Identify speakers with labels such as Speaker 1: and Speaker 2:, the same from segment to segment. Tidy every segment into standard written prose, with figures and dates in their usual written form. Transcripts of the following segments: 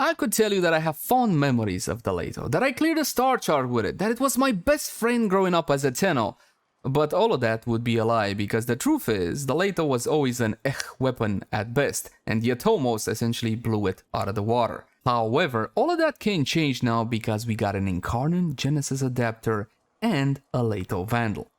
Speaker 1: I could tell you that I have fond memories of the Lato, that I cleared a star chart with it, that it was my best friend growing up as a Tenno. But all of that would be a lie, because the truth is, the Lato was always an weapon at best, and the Atomos essentially blew it out of the water. However, all of that can change now because we got an Incarnon Genesis adapter and a Lato Vandal.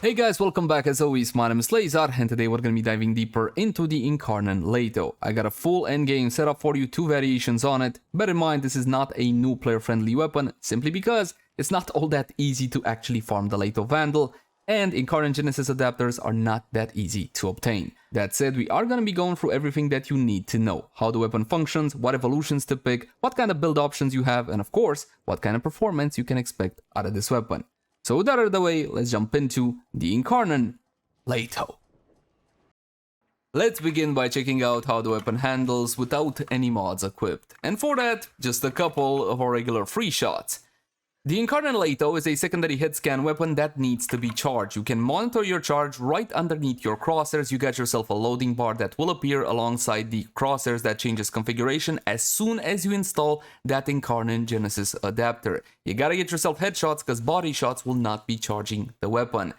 Speaker 1: Hey guys, welcome back. As always, my name is Leyzar, and today we're going to be diving deeper into the Incarnon Lato. I got a full endgame setup for you, 2 variations on it. Bear in mind, this is not a new player-friendly weapon, simply because it's not all that easy to actually farm the Lato Vandal, and Incarnon Genesis adapters are not that easy to obtain. That said, we are going to be going through everything that you need to know. How the weapon functions, what evolutions to pick, what kind of build options you have, and of course, what kind of performance you can expect out of this weapon. So with that out of the way, let's jump into the Incarnon Lato. Let's begin by checking out how the weapon handles without any mods equipped. And for that, just a couple of our regular free shots. The Incarnon Lato is a secondary hit scan weapon that needs to be charged. You can monitor your charge right underneath your crosshairs. You get yourself a loading bar that will appear alongside the crosshairs that changes configuration as soon as you install that Incarnon Genesis adapter. You gotta get yourself headshots because body shots will not be charging the weapon.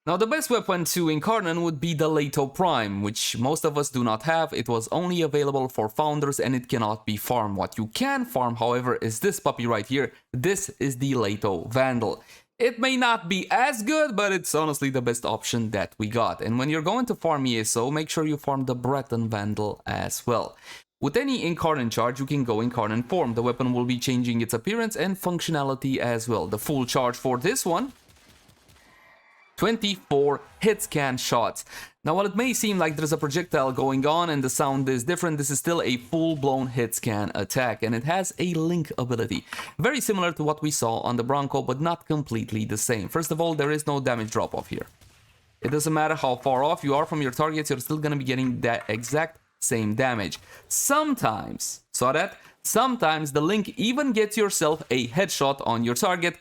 Speaker 1: Now, the best weapon to Incarnon would be the Lato Prime, which most of us do not have. It was only available for founders and it cannot be farmed. What you can farm, however, is this puppy right here. This is the Lato Vandal. It may not be as good, but it's honestly the best option that we got. And when you're going to farm ESO, make sure you farm the Breton Vandal as well. With any Incarnon charge, you can go Incarnon form. The weapon will be changing its appearance and functionality as well. The full charge for this one, 24 hit scan shots. Now, while it may seem like there's a projectile going on and the sound is different, this is still a full-blown hit scan attack, and it has a link ability. Very similar to what we saw on the Bronco, but not completely the same. First of all, there is no damage drop-off here. It doesn't matter how far off you are from your targets, you're still going to be getting that exact same damage. Sometimes, saw that? Sometimes the link even gets yourself a headshot on your target,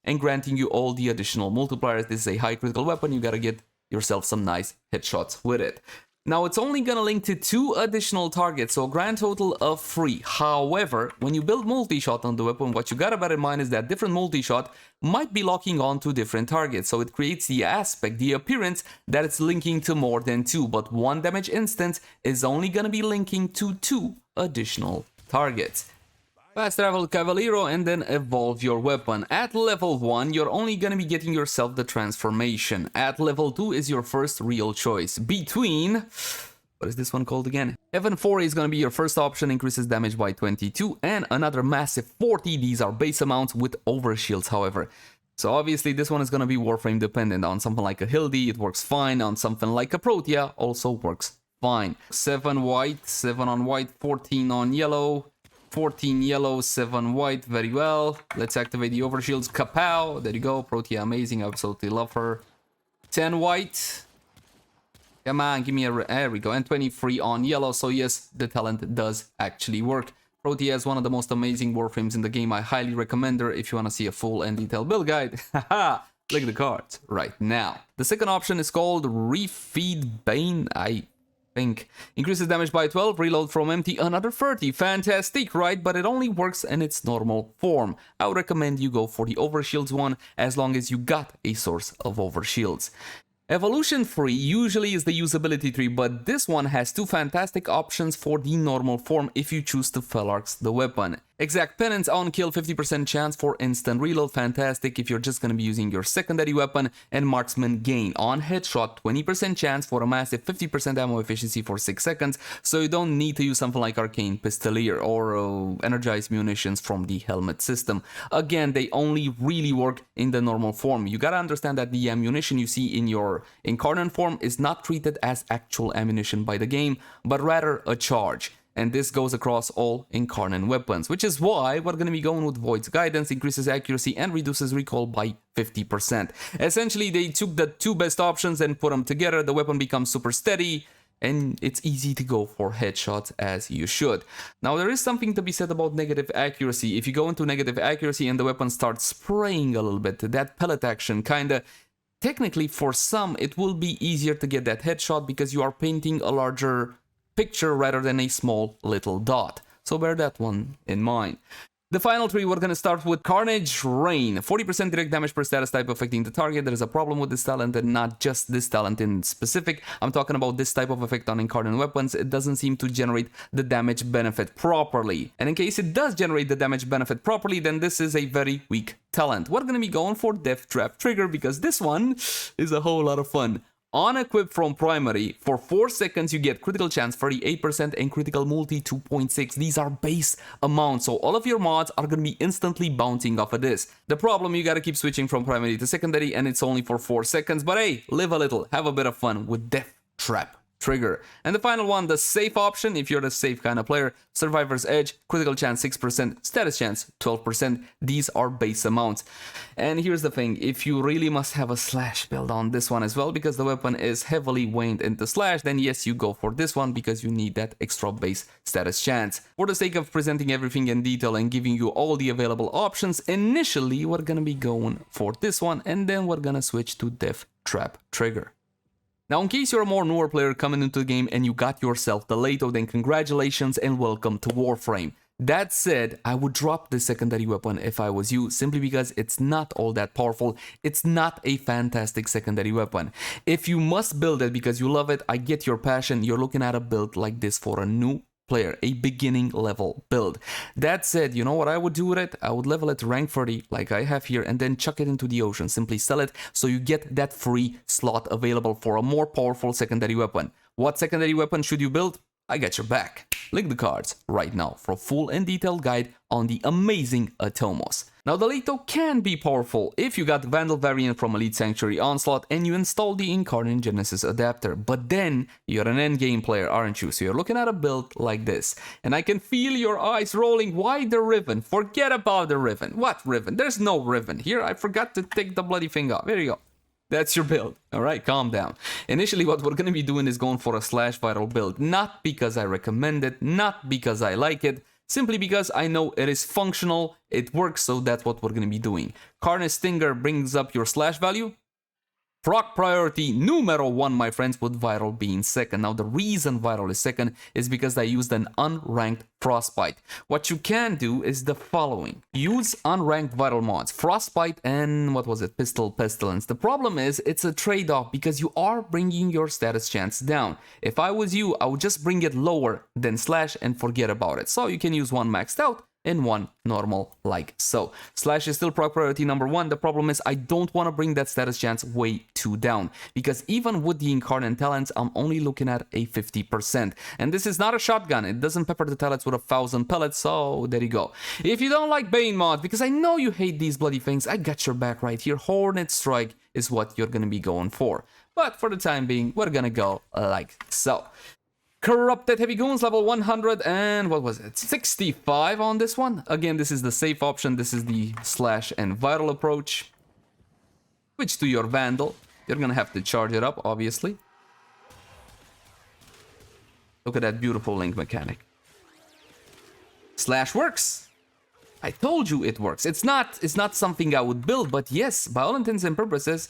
Speaker 1: and granting you all the additional multipliers. This is a high critical weapon, you gotta get yourself some nice headshots with it. Now, it's only gonna link to 2 additional targets, so a grand total of 3. However, when you build multi-shot on the weapon, what you gotta bear in mind is that different multi-shot might be locking on to different targets, so it creates the aspect, the appearance, that it's linking to more than 2, but 1 damage instance is only gonna be linking to 2 additional targets. Fast travel Cavaliero and then evolve your weapon. At level 1, you're only gonna be getting yourself the transformation. At level 2 is your first real choice. Between, what is this one called again? Heaven 4 is gonna be your first option, increases damage by 22, and another massive 40. These are base amounts with overshields, however. So obviously this one is gonna be Warframe dependent. On something like a Hildy, it works fine. On something like a Protea, also works fine. 7 white, 7 on white, 14 on yellow. 14 yellow, 7 white, very well. Let's activate the overshields. Kapow! There you go. Protea, amazing. I absolutely love her. 10 white. Come on, give me a... There we go. And 23 on yellow. So yes, the talent does actually work. Protea is one of the most amazing Warframes in the game. I highly recommend her if you want to see a full and detailed build guide. Haha! Look at the cards right now. The second option is called Refeed Bane. Increases damage by 12, reload from empty, another 30. Fantastic, right? But it only works in its normal form. I would recommend you go for the overshields one, as long as you got a source of overshields. Evolution 3 usually is the usability tree, but this one has 2 fantastic options for the normal form if you choose to Felarx the weapon. Exact Penance on kill, 50% chance for instant reload, fantastic if you're just gonna be using your secondary weapon, and Marksman Gain on headshot, 20% chance for a massive 50% ammo efficiency for 6 seconds, so you don't need to use something like Arcane Pistolier or energized munitions from the helmet system. Again, they only really work in the normal form. You gotta understand that the ammunition you see in your Incarnon form is not treated as actual ammunition by the game, but rather a charge. And this goes across all Incarnon weapons, which is why we're going to be going with Void's Guidance, increases accuracy and reduces recoil by 50%. Essentially, they took the 2 best options and put them together. The weapon becomes super steady, and it's easy to go for headshots as you should. Now, there is something to be said about negative accuracy. If you go into negative accuracy and the weapon starts spraying a little bit, that pellet action kinda technically for some it will be easier to get that headshot because you are painting a larger picture rather than a small little dot. So bear that one in mind. The final three, we're going to start with Carnage Rain. 40% direct damage per status type affecting the target. There is a problem with this talent, and not just this talent in specific. I'm talking about this type of effect on Incarnon weapons. It doesn't seem to generate the damage benefit properly. And in case it does generate the damage benefit properly, then this is a very weak talent. We're going to be going for Death Trap Trigger because this one is a whole lot of fun. On equip from primary, for 4 seconds you get critical chance 38% and critical multi 2.6. These are base amounts, so all of your mods are going to be instantly bouncing off of this. The problem, you got to keep switching from primary to secondary, and it's only for 4 seconds, but hey, live a little, have a bit of fun with Death Trap Trigger. And the final one, the safe option, if you're the safe kind of player, Survivor's Edge, critical chance 6%, status chance 12%. These are base amounts. And here's the thing, if you really must have a slash build on this one as well, because the weapon is heavily weighted into slash, then yes, you go for this one because you need that extra base status chance. For the sake of presenting everything in detail and giving you all the available options, initially we're gonna be going for this one, and then we're gonna switch to Death Trap Trigger. Now, in case you're a more newer player coming into the game and you got yourself the Lato, then congratulations and welcome to Warframe. That said, I would drop the secondary weapon if I was you, simply because it's not all that powerful. It's not a fantastic secondary weapon. If you must build it because you love it, I get your passion. You're looking at a build like this for a new player, a beginning level build. That said, you know what I would do with it? I would level it to rank 30 like I have here and then chuck it into the ocean. Simply sell it so you get that free slot available for a more powerful secondary weapon. What secondary weapon should you build? I got your back. Link the cards right now for a full and detailed guide on the amazing Atomos. Now, the Lato can be powerful if you got the Vandal variant from Elite Sanctuary Onslaught and you install the Incarnon Genesis adapter. But then, you're an endgame player, aren't you? So you're looking at a build like this. And I can feel your eyes rolling. Why the Riven? Forget about the Riven. What Riven? There's no Riven. Here, I forgot to take the bloody thing off. There you go. That's your build. Alright, calm down. Initially, what we're going to be doing is going for a slash viral build. Not because I recommend it, not because I like it, simply because I know it is functional, it works, so that's what we're going to be doing. Carnage Stinger brings up your slash value. Proc priority numero 1, my friends, with viral being second. Now, the reason viral is second is because I used an unranked frostbite. What you can do is the following. Use unranked viral mods, frostbite and what was it, pistol pestilence. The problem is it's a trade-off because you are bringing your status chance down. If I was you, I would just bring it lower than slash and forget about it. So you can use one maxed out and one normal like so. Slash is still proc priority number 1. The problem is I don't want to bring that status chance way too down, because even with the Incarnon talents, I'm only looking at a 50%. And this is not a shotgun. It doesn't pepper the talents with 1,000 pellets, so there you go. If you don't like Bane mod, because I know you hate these bloody things, I got your back right here. Hornet Strike is what you're gonna be going for. But for the time being, we're gonna go like so. Corrupted Heavy Goons, level 100 and what was it? 65 on this one. Again, this is the safe option. This is the slash and viral approach. Switch to your Vandal. You're gonna have to charge it up, obviously. Look at that beautiful link mechanic. Slash works. I told you it works. It's not something I would build, but yes, by all intents and purposes,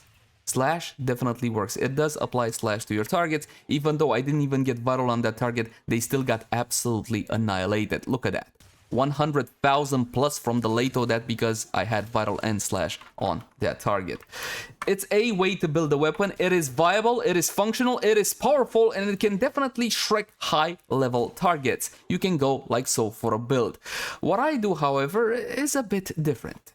Speaker 1: slash definitely works. It does apply slash to your targets. Even though I didn't even get viral on that target, they still got absolutely annihilated. Look at that. 100,000 plus from the Lato, that because I had viral and slash on that target. It's a way to build a weapon. It is viable, it is functional, it is powerful, and it can definitely shrek high level targets. You can go like so for a build. What I do, however, is a bit different.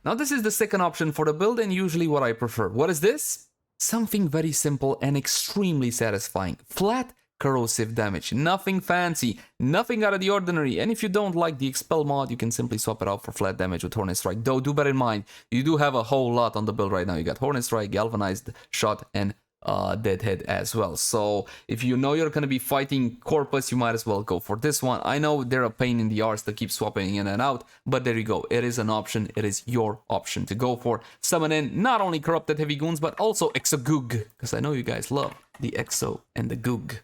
Speaker 1: Now, this is the second option for the build and usually what I prefer. What is this? Something very simple and extremely satisfying. Flat corrosive damage. Nothing fancy, nothing out of the ordinary. And if you don't like the Expel mod, you can simply swap it out for flat damage with Hornet Strike. Though, do bear in mind, you do have a whole lot on the build right now. You got Hornet Strike, Galvanized Shot, and Deadhead as well. So if you know you're going to be fighting Corpus, you might as well go for this one. I know they're a pain in the arse to keep swapping in and out, but there you go. It is an option. It is your option to go for. Summon in not only Corrupted Heavy Goons, but also Exogoog, because I know you guys love the Exo and the Goog.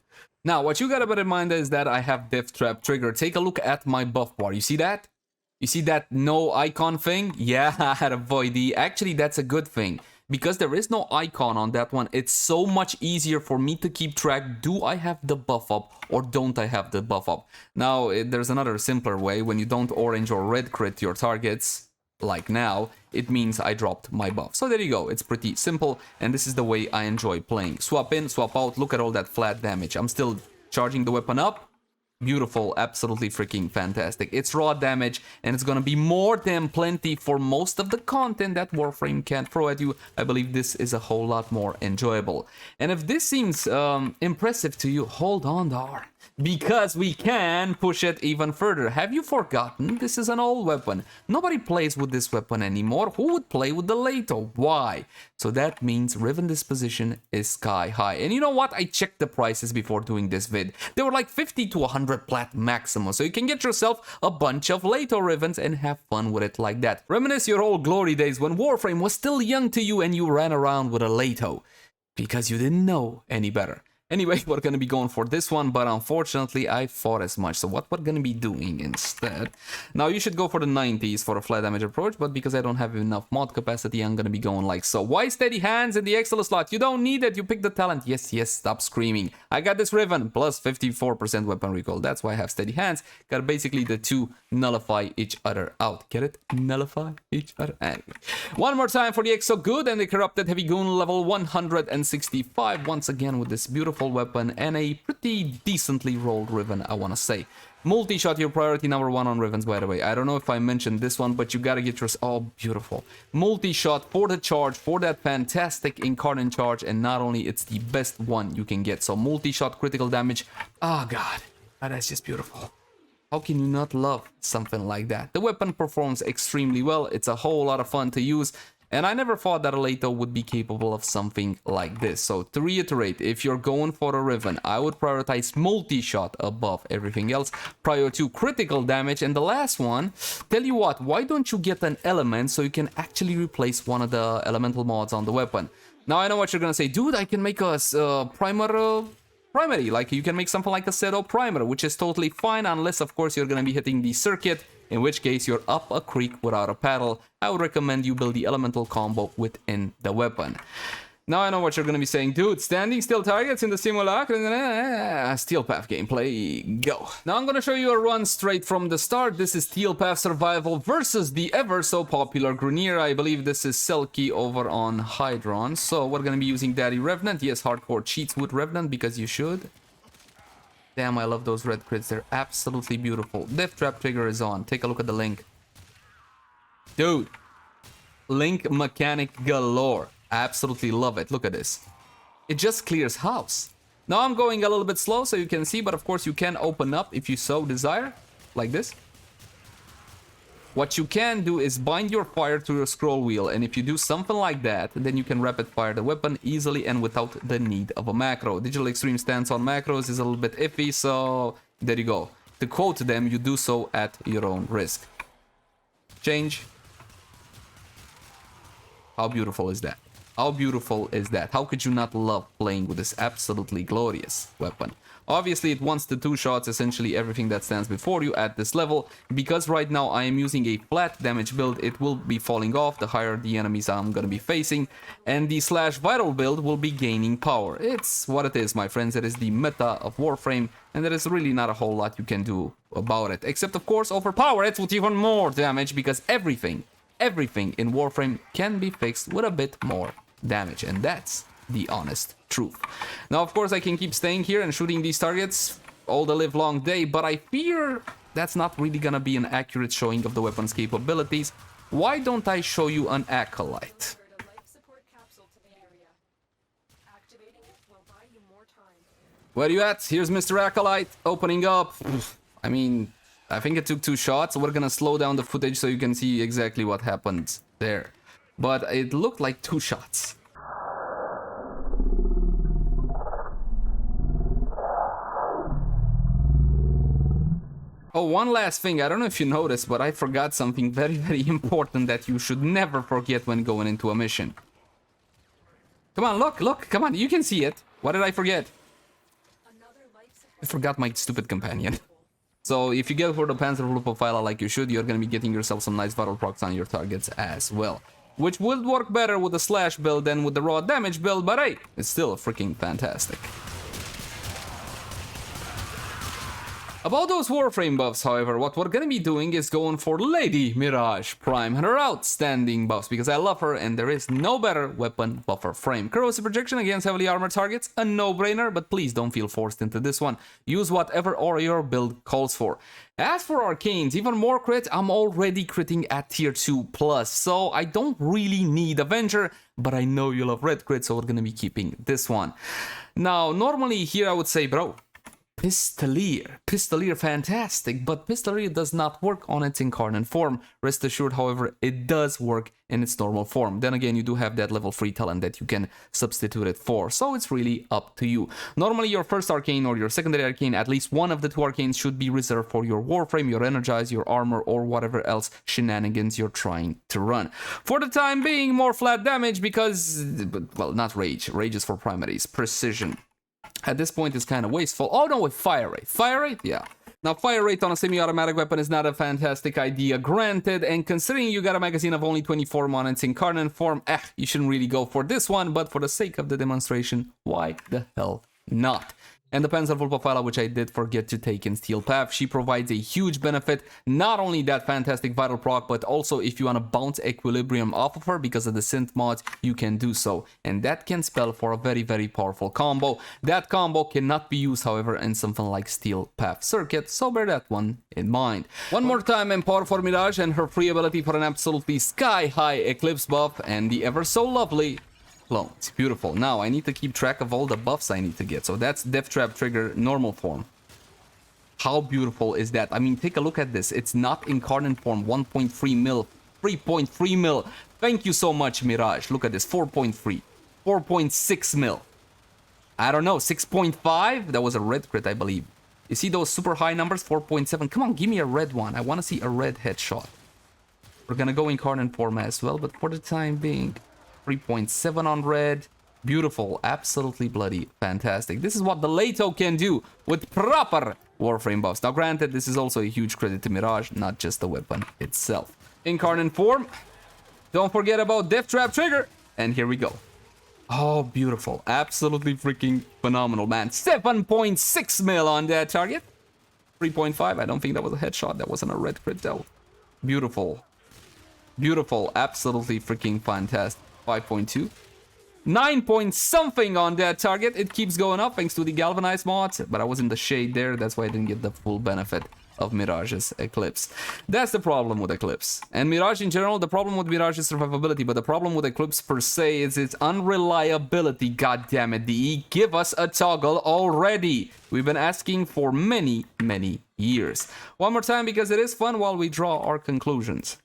Speaker 1: Now, what you gotta bear in mind is that I have Death Trap Trigger. Take a look at my buff bar. You see that? You see that no icon thing? Yeah, I had a void. Actually, that's a good thing. Because there is no icon on that one, it's so much easier for me to keep track. Do I have the buff up or don't I have the buff up? Now, there's another simpler way. When you don't orange or red crit your targets, like now, it means I dropped my buff. So there you go. It's pretty simple, and this is the way I enjoy playing. Swap in, swap out. Look at all that flat damage. I'm still charging the weapon up. Beautiful, absolutely freaking fantastic. It's raw damage, and it's gonna be more than plenty for most of the content that Warframe can throw at you. I believe this is a whole lot more enjoyable. And if this seems impressive to you, hold on, Dar, because we can push it even further. Have you forgotten? This is an old weapon. Nobody plays with this weapon anymore. Who would play with the Lato? Why? So that means Riven disposition is sky high. And you know what? I checked the prices before doing this vid. They were like 50 to 100 plat maximum. So you can get yourself a bunch of Lato Rivens and have fun with it like that. Reminisce your old glory days when Warframe was still young to you and you ran around with a Lato because you didn't know any better. Anyway, we're gonna be going for this one, but unfortunately I thought as much. So what we're gonna be doing instead, now you should go for the 90s for a flat damage approach, but because I don't have enough mod capacity, I'm gonna be going like so. Why steady hands in the Excel slot? You don't need it, you pick the talent. Yes, yes, stop screaming. I got this Riven, plus 54% weapon recoil. That's why I have steady hands. Got basically the two nullify each other out. Get it? Nullify each other. Anyway. One more time for the Exo Good and the Corrupted Heavy Goon level 165. Once again with this beautiful weapon and a pretty decently rolled Riven, I want to say. Multi-shot, your priority number one on Rivens, by the way. I don't know if I mentioned this one, but you gotta get your... Oh, beautiful. Multi-shot for the charge, for that fantastic Incarnon charge, and not only it's the best one you can get. So multi-shot critical damage. Oh, God. Oh, that's just beautiful. How can you not love something like that? The weapon performs extremely well. It's a whole lot of fun to use. And I never thought that a Lato would be capable of something like this. So to reiterate, if you're going for a Riven, I would prioritize multi-shot above everything else prior to critical damage. And the last one, tell you what, why don't you get an element so you can actually replace one of the elemental mods on the weapon? Now I know what you're gonna say, dude, I can make a primary, like you can make something like a Seto primer, which is totally fine unless of course you're gonna be hitting the circuit, in which case you're up a creek without a paddle. I would recommend you build the elemental combo within the weapon. Now I know what you're gonna be saying, dude, standing still targets in the simulacra, Steel Path gameplay, go. Now I'm gonna show you a run straight from the start. This is Steel Path Survival versus the ever so popular Grenier. I believe this is Selkie over on Hydron. So we're gonna be using Daddy Revenant. Yes, hardcore cheats with Revenant because you should. Damn, I love those red crits. They're absolutely beautiful. Death Trap trigger is on. Take a look at the link. Dude, link mechanic galore. Absolutely love it. Look at this. It just clears house. Now I'm going a little bit slow so you can see, but of course you can open up if you so desire, like this. What you can do is bind your fire to your scroll wheel, and if you do something like that, then you can rapid fire the weapon easily and without the need of a macro. Digital Extreme stance on macros is a little bit iffy, so there you go. To quote them, you do so at your own risk. Change. How beautiful is that? How beautiful is that? How could you not love playing with this absolutely glorious weapon? Obviously, it wants the two shots, essentially everything that stands before you at this level. Because right now I am using a flat damage build, it will be falling off the higher the enemies I'm gonna be facing. And the slash viral build will be gaining power. It's what it is, my friends. It is the meta of Warframe, and there is really not a whole lot you can do about it. Except, of course, overpower it with even more damage, because everything in Warframe can be fixed with a bit more damage, and that's the honest truth. Now, of course, I can keep staying here and shooting these targets all the live long day, but I fear that's not really gonna be an accurate showing of the weapon's capabilities. Why don't I show you an Acolyte? Where you at? Here's Mr. Acolyte opening up. I mean, I think it took 2 shots. We're gonna slow down the footage so you can see exactly what happened there. But it looked like 2 shots. Oh, one last thing. I don't know if you noticed, but I forgot something very, very important that you should never forget when going into a mission. Come on, look, come on, you can see it. What did I forget? I forgot my stupid companion. So if you get for the Panzerwolf like you should, you're gonna be getting yourself some nice vital procs on your targets as well. Which would work better with the slash build than with the raw damage build, but hey, it's still freaking fantastic. About those Warframe buffs, however, what we're gonna be doing is going for Lady Mirage Prime and her outstanding buffs, because I love her and there is no better weapon buffer frame. Corrosive projection against heavily armored targets, a no-brainer, but please don't feel forced into this one. Use whatever aura your build calls for. As for arcanes, even more crit, I'm already critting at tier 2+, so I don't really need Avenger, but I know you love red crit, so we're gonna be keeping this one. Now, normally here I would say, bro, Pistolier, fantastic, but Pistolier does not work on its Incarnon form. Rest assured, however, it does work in its normal form. Then again, you do have that level 3 talent that you can substitute it for, so it's really up to you. Normally, your first arcane or your secondary arcane, at least one of the two arcanes should be reserved for your Warframe, your Energize, your Armor, or whatever else shenanigans you're trying to run. For the time being, more flat damage because, well, not Rage. Rage is for primaries. Precision. At this point, it's kind of wasteful. Oh no, with fire rate. Fire rate? Yeah. Now, fire rate on a semi-automatic weapon is not a fantastic idea, granted, and considering you got a magazine of only 24 mon in Incarnon form, you shouldn't really go for this one, but for the sake of the demonstration, why the hell not? And the Panzerwolf, which I did forget to take in Steel Path, she provides a huge benefit. Not only that fantastic vital proc, but also if you want to bounce equilibrium off of her because of the synth mods, you can do so. And that can spell for a very, very powerful combo. That combo cannot be used, however, in something like Steel Path Circuit, so bear that one in mind. One more time, empower for Mirage and her free ability for an absolutely sky-high Eclipse buff and the ever so lovely clones. Beautiful. Now I need to keep track of all the buffs I need to get. So that's Death Trap Trigger normal form. How beautiful is that? I mean, take a look at this. It's not Incarnon form. 1.3 mil, 3.3 mil. Thank you so much, Mirage. Look at this. 4.3, 4.6 mil. I don't know, 6.5. That was a red crit, I believe. You see those super high numbers? 4.7. Come on, give me a red one. I want to see a red headshot. We're gonna go Incarnon form as well, but for the time being, 3.7 on red. Beautiful. Absolutely bloody fantastic. This is what the Lato can do with proper Warframe buffs. Now, granted, this is also a huge credit to Mirage, not just the weapon itself. Incarnon form. Don't forget about Death Trap Trigger. And here we go. Oh, beautiful. Absolutely freaking phenomenal, man. 7.6 mil on that target. 3.5. I don't think that was a headshot. That wasn't a red crit, though. Beautiful. Beautiful. Absolutely freaking fantastic. 5.2. 9 point something on that target. It keeps going up thanks to the galvanized mods, but I was in the shade there. That's why I didn't get the full benefit of Mirage's Eclipse. That's the problem with Eclipse. And Mirage in general, the problem with Mirage is survivability, but the problem with Eclipse per se is its unreliability. God damn it, DE. Give us a toggle already. We've been asking for many, many years. One more time because it is fun while we draw our conclusions.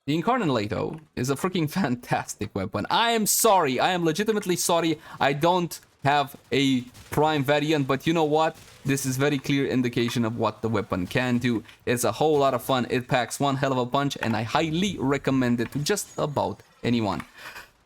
Speaker 1: The Incarnon Lato is a freaking fantastic weapon. I am sorry. I am legitimately sorry I don't have a Prime variant, but you know what? This is very clear indication of what the weapon can do. It's a whole lot of fun. It packs one hell of a punch, and I highly recommend it to just about anyone.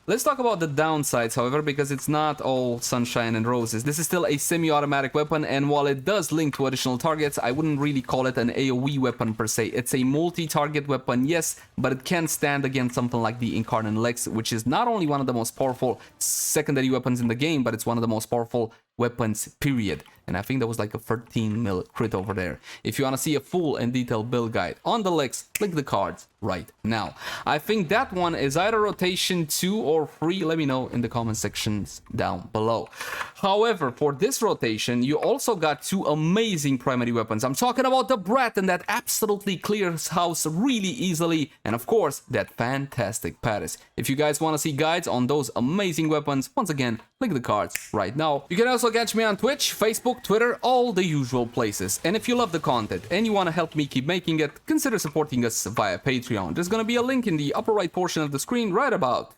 Speaker 1: Let's talk about the downsides, however, because it's not all sunshine and roses. This is still a semi-automatic weapon, and while it does link to additional targets, I wouldn't really call it an AoE weapon per se. It's a multi-target weapon, yes, but it can stand against something like the Incarnon Lex, which is not only one of the most powerful secondary weapons in the game, but it's one of the most powerful weapons, period. And I think that was like a 13 mil crit over there. If you want to see a full and detailed build guide on the Lex, click the cards right now. I think that one is either rotation 2 or 3. Let me know in the comment sections down below. However, for this rotation, you also got two amazing primary weapons. I'm talking about the Brat, and that absolutely clears house really easily. And of course, that fantastic Paris. If you guys want to see guides on those amazing weapons, once again, click the cards right now. You can also catch me on Twitch, Facebook, Twitter, all the usual places. And if you love the content and you want to help me keep making it, consider supporting us via Patreon. There's gonna be a link in the upper right portion of the screen right about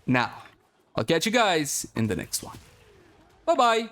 Speaker 1: now. I'll catch you guys in the next one. Bye-bye.